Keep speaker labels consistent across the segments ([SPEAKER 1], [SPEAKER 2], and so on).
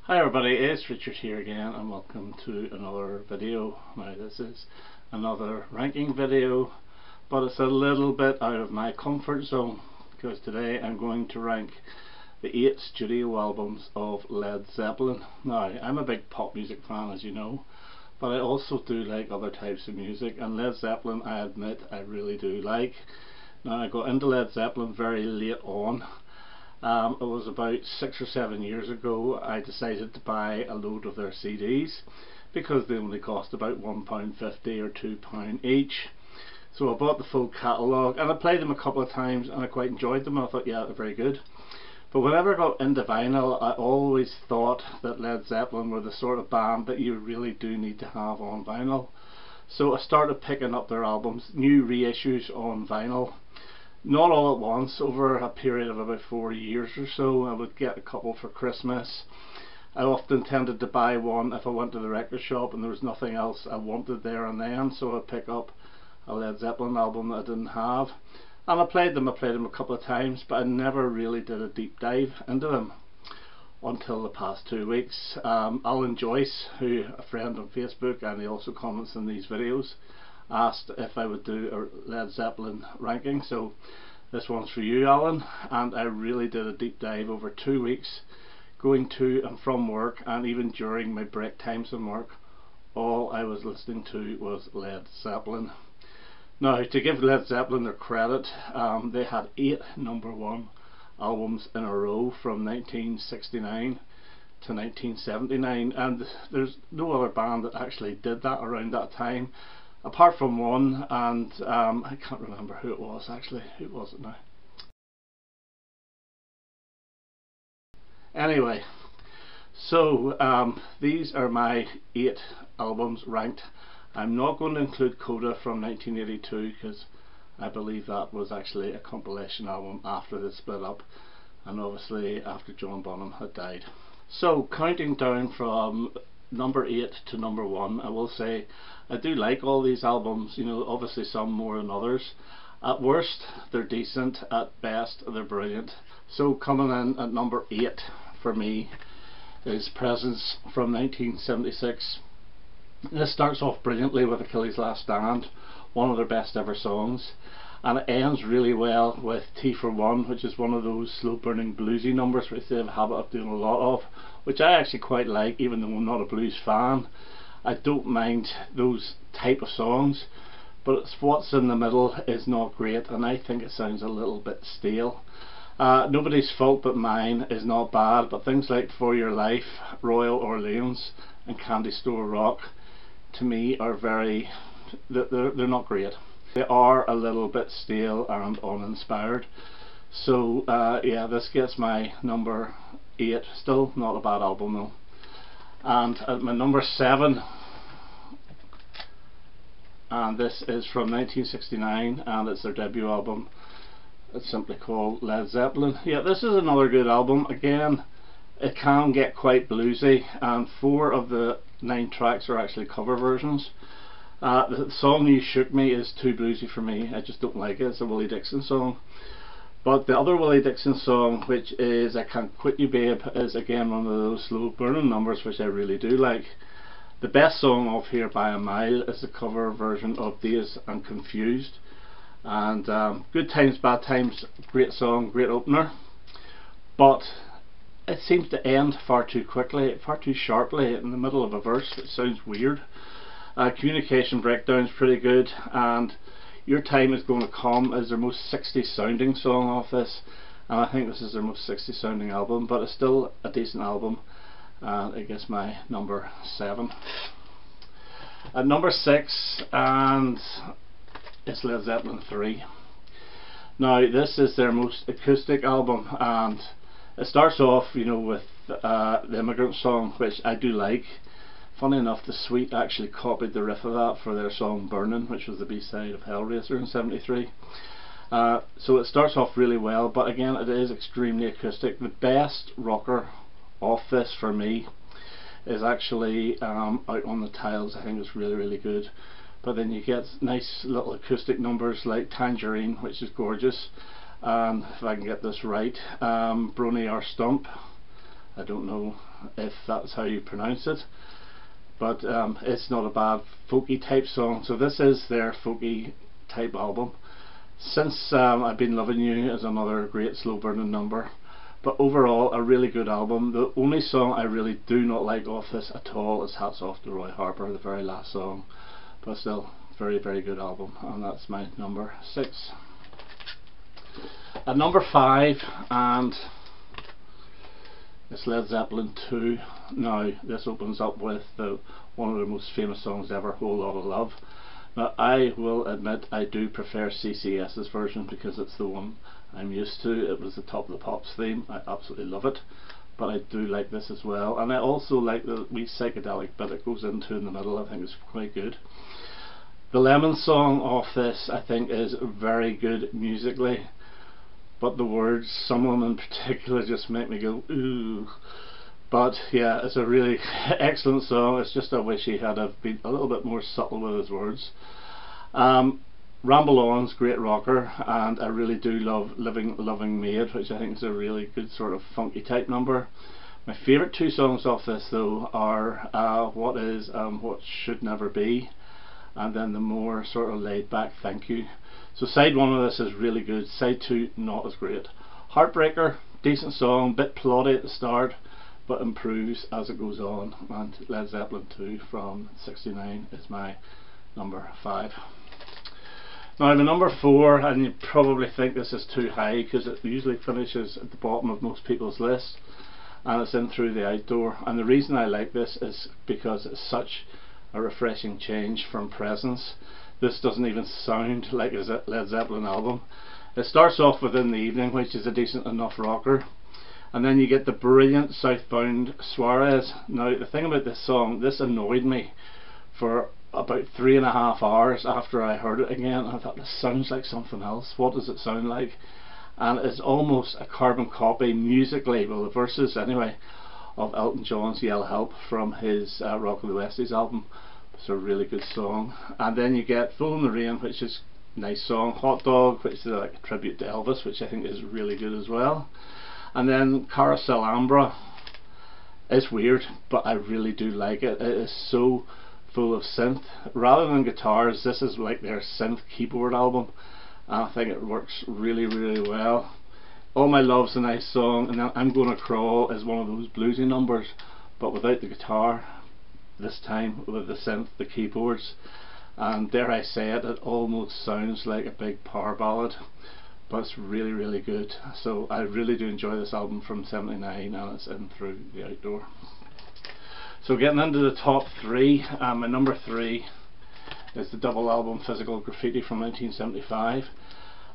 [SPEAKER 1] Hi everybody, it's Richard here again and welcome to another video. Now this is another ranking video, but it's a little bit out of my comfort zone because today I'm going to rank the 8 studio albums of Led Zeppelin. Now I'm a big pop music fan, as you know, but I also do like other types of music, and Led Zeppelin, I admit, I really do like. Now I got into Led Zeppelin very late on. It was about 6 or 7 years ago I decided to buy a load of their CDs because they only cost about £1.50 or £2 each. So I bought the full catalogue and I played them a couple of times and I quite enjoyed them. I thought, yeah, they're very good. But whenever I got into vinyl, I always thought that Led Zeppelin were the sort of band that you really do need to have on vinyl. So I started picking up their albums, new reissues on vinyl. Not all at once, over a period of about 4 years or so. I would get a couple for Christmas. I often tended to buy one if I went to the record shop and there was nothing else I wanted there and then, so I'd pick up a Led Zeppelin album that I didn't have. And I played them a couple of times, but I never really did a deep dive into them until the past 2 weeks. Allan Joyce, who a friend on Facebook, and he also comments in these videos, asked if I would do a Led Zeppelin ranking, so this one's for you, Alan. And I really did a deep dive over 2 weeks, going to and from work, and even during my break times from work. All I was listening to was Led Zeppelin. Now, to give Led Zeppelin their credit, they had 8 #1 albums in a row from 1969 to 1979, and there's no other band that actually did that around that time, apart from one, and I can't remember who it was actually. Who was it now? Anyway, so these are my 8 albums ranked. I'm not going to include Coda from 1982 because I believe that was actually a compilation album after they split up, and obviously after John Bonham had died. So counting down from number 8 to number 1, I will say I do like all these albums, you know, obviously some more than others. At worst they're decent, at best they're brilliant. So coming in at number 8 for me is Presence from 1976. This starts off brilliantly with Achilles' Last Stand, one of their best ever songs, and it ends really well with Tea for One, which is one of those slow burning bluesy numbers which they have a habit of doing a lot of, which I actually quite like, even though I'm not a blues fan. I don't mind those type of songs, but it's what's in the middle is not great, and I think it sounds a little bit stale. Nobody's Fault But Mine is not bad, but things like For Your Life, Royal Orleans and Candy Store Rock to me are they're not great. They are a little bit stale and uninspired. So yeah, this gets my number 8. Still not a bad album though. And at my number 7, and this is from 1969, and it's their debut album. It's simply called Led Zeppelin. Yeah, this is another good album. Again, it can get quite bluesy, and 4 of the 9 tracks are actually cover versions. The song You Shook Me is too bluesy for me. I just don't like it. It's a Willie Dixon song. But the other Willie Dixon song, which is I Can't Quit You Babe, is again one of those slow burning numbers which I really do like. The best song off here by a mile is the cover version of Dazed and Confused. And Good Times Bad Times, great song, great opener. But it seems to end far too quickly, far too sharply in the middle of a verse. It sounds weird. Communication Breakdown's pretty good, and Your Time Is Gonna Come is their most 60s sounding song off this, and I think this is their most 60s sounding album, but it's still a decent album, and it gets my number 7. At number 6, and it's Led Zeppelin III. Now this is their most acoustic album, and it starts off, you know, with the Immigrant Song, which I do like. Funny enough, The Sweet actually copied the riff of that for their song Burnin', which was the B-side of Hellraiser in '73. So it starts off really well, but again it is extremely acoustic. The best rocker off this for me is actually Out on the Tiles. I think it's really good. But then you get nice little acoustic numbers like Tangerine, which is gorgeous, and if I can get this right, Brony or Stump, I don't know if that's how you pronounce it, but it's not a bad folky type song. So this is their folky type album. Since I've Been Loving You is another great slow burning number, but overall a really good album. The only song I really do not like off this at all is Hats Off to Roy Harper, the very last song, but still very good album, and that's my number 6. At number 5, and it's Led Zeppelin II. Now this opens up with one of the most famous songs ever, Whole Lotta Love. Now I will admit I do prefer CCS's version because it's the one I'm used to. It was the Top of the Pops theme. I absolutely love it, but I do like this as well, and I also like the wee psychedelic bit it goes into in the middle. I think it's quite good. The Lemon song off this I think is very good musically, but the words, some of them in particular, just make me go ooh. But yeah, it's a really excellent song. It's just I wish he had been a little bit more subtle with his words. Ramble On's great rocker, and I really do love Loving Maid, which I think is a really good sort of funky type number. My favourite 2 songs off this though are What Should Never Be, and then the more sort of laid back Thank You. So side 1 of this is really good, side 2 not as great. Heartbreaker, decent song, bit plotty at the start, but improves as it goes on, and Led Zeppelin II from '69 is my number 5. Now the number 4, and you probably think this is too high because it usually finishes at the bottom of most people's list, and it's in Through the Outdoor, and the reason I like this is because it's such a refreshing change from Presence. This doesn't even sound like a Led Zeppelin album. It starts off with In the Evening, which is a decent enough rocker, and then you get the brilliant Southbound Suarez. Now the thing about this song, this annoyed me for about 3.5 hours after I heard it again. I thought, this sounds like something else. What does it sound like? And it's almost a carbon copy musically, well the verses anyway, of Elton John's Yell Help from his Rock of the Westies album. It's a really good song. And then you get Full in the Rain, which is a nice song. Hot Dog, which is like a tribute to Elvis, which I think is really good as well. And then Carousel Ambra is weird, but I really do like it. It is so full of synth. Rather than guitars, this is like their synth keyboard album. I think it works really well. All My Love's a nice song, and then I'm Gonna Crawl is one of those bluesy numbers, but without the guitar, this time with the synth, the keyboards, and dare I say it, it almost sounds like a big power ballad, but it's really good. So I really do enjoy this album from '79, and it's in Through the Outdoor. So getting into the top 3, my number 3 is the double album Physical Graffiti from 1975.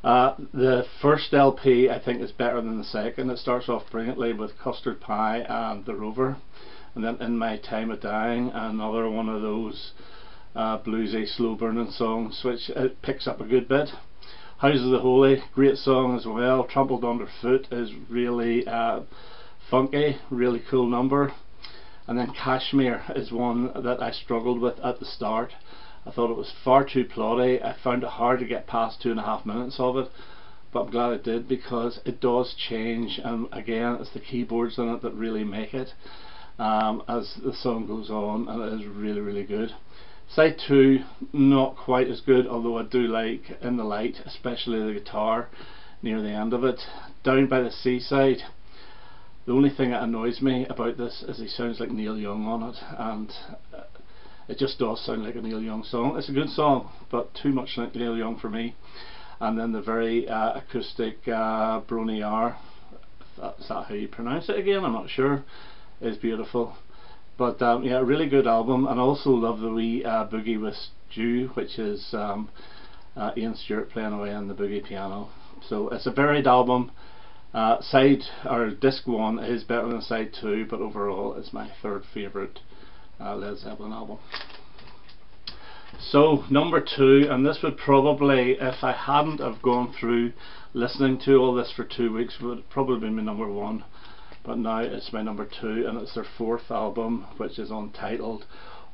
[SPEAKER 1] The first LP I think is better than the second. It starts off brilliantly with Custard Pie and The Rover, and then In My Time of Dying, another one of those bluesy slow burning songs, which it picks up a good bit. House of the Holy, great song as well. Trampled Underfoot is really funky, really cool number. And then Kashmir is one that I struggled with at the start. I thought it was far too plotty. I found it hard to get past 2.5 minutes of it, but I'm glad I did because it does change, and again it's the keyboards in it that really make it as the song goes on, and it is really good. Side 2 not quite as good, although I do like In the Light, especially the guitar near the end of it. Down by the Seaside, the only thing that annoys me about this is he sounds like Neil Young on it, and it just does sound like a Neil Young song. It's a good song, but too much like Neil Young for me. And then the very acoustic Brony R, is that how you pronounce it again? I'm not sure. Is beautiful. But yeah, a really good album, and I also love the wee Boogie with Stu, which is Ian Stewart playing away on the boogie piano. So it's a varied album. Disc 1 is better than side 2, but overall it's my 3rd favourite Led Zeppelin album. So number 2, and this would probably, if I hadn't have gone through listening to all this for 2 weeks, would probably be my number 1, but now it's my number 2, and it's their 4th album, which is untitled,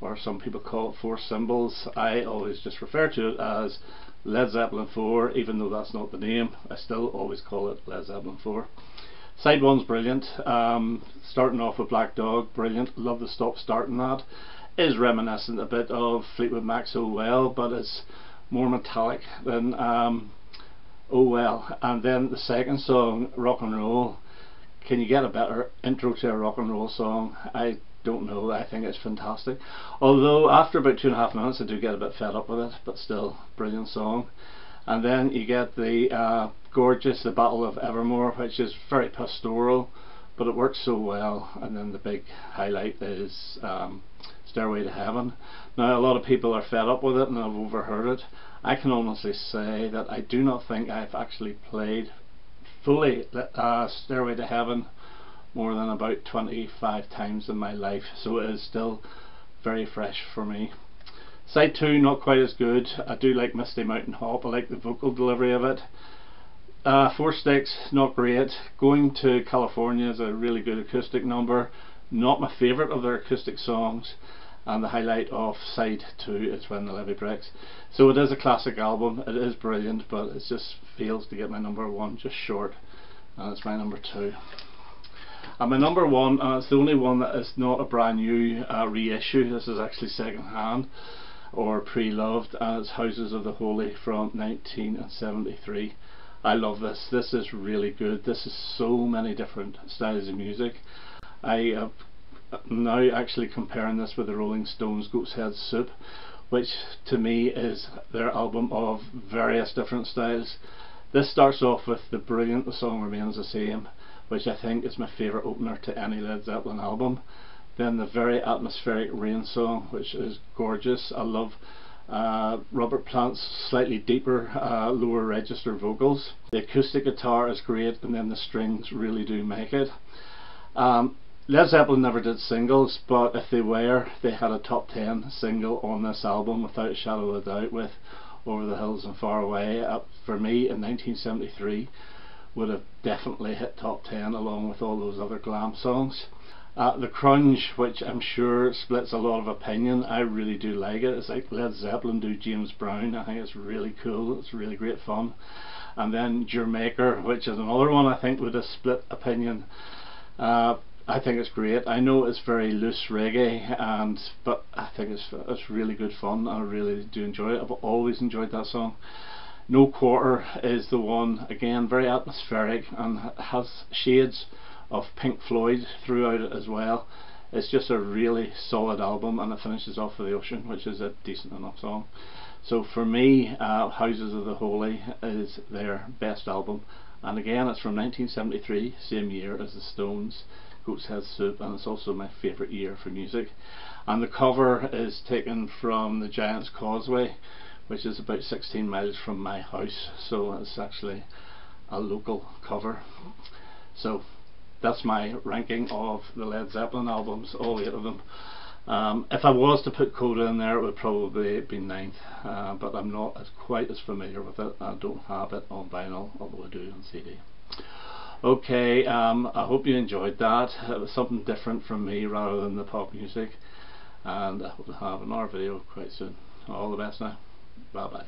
[SPEAKER 1] or some people call it Four Symbols. I always just refer to it as Led Zeppelin IV, even though that's not the name. I still always call it Led Zeppelin IV. Side 1's brilliant. Starting off with Black Dog, brilliant. Love the stop start in that. Is reminiscent a bit of Fleetwood Mac's Oh Well, but it's more metallic than Oh Well. And then the second song, Rock and Roll. Can you get a better intro to a rock and roll song? I don't know. I think it's fantastic. Although after about 2.5 minutes I do get a bit fed up with it, but still, brilliant song. And then you get the gorgeous The Battle of Evermore, which is very pastoral, but it works so well. And then the big highlight is Stairway to Heaven. Now a lot of people are fed up with it and have overheard it. I can honestly say that I do not think I've actually played fully Stairway to Heaven more than about 25 times in my life, so it is still very fresh for me. Side 2, not quite as good. I do like Misty Mountain Hop. I like the vocal delivery of it. 4 Sticks, not great. Going to California is a really good acoustic number. Not my favourite of their acoustic songs. And the highlight of side 2 is When the Levee Breaks. So it is a classic album. It is brilliant, but it just fails to get my number 1 just short. And it's my number 2. And my number 1, and it's the only one that is not a brand new reissue. This is actually second hand or pre-loved, and it's Houses of the Holy from 1973. I love this. This is really good. This is so many different styles of music. I have now actually comparing this with the Rolling Stones' Goat's Head Soup, which to me is their album of various different styles. This starts off with the brilliant The Song Remains the Same, which I think is my favourite opener to any Led Zeppelin album. Then the very atmospheric Rain song, which is gorgeous. I love Robert Plant's slightly deeper, lower register vocals. The acoustic guitar is great, and then the strings really do make it. Led Zeppelin never did singles, but if they were, they had a top 10 single on this album without a shadow of a doubt, with Over the Hills and Far Away. For me, in 1973, would have definitely hit top 10 along with all those other glam songs. The Crunge, which I'm sure splits a lot of opinion, I really do like it. It's like Led Zeppelin do James Brown. I think it's really cool. It's really great fun. And then Jamaica, which is another one I think would have split opinion. I think it's great. I know it's very loose reggae, but I think it's really good fun. I really do enjoy it. I've always enjoyed that song. No Quarter is the one, again, very atmospheric and has shades of Pink Floyd throughout it as well. It's just a really solid album, and it finishes off with The Ocean, which is a decent enough song. So for me, Houses of the Holy is their best album, and again it's from 1973, same year as the Stones' Goat's Head Soup, and it's also my favourite year for music. And the cover is taken from the Giant's Causeway, which is about 16 miles from my house, so it's actually a local cover. So that's my ranking of the Led Zeppelin albums, all 8 of them. If I was to put Coda in there, it would probably be 9th, but I'm not quite as familiar with it. I don't have it on vinyl, although I do on CD. Okay, I hope you enjoyed that. It was something different from me rather than the pop music, and I hope to have another video quite soon. All the best now. Bye bye.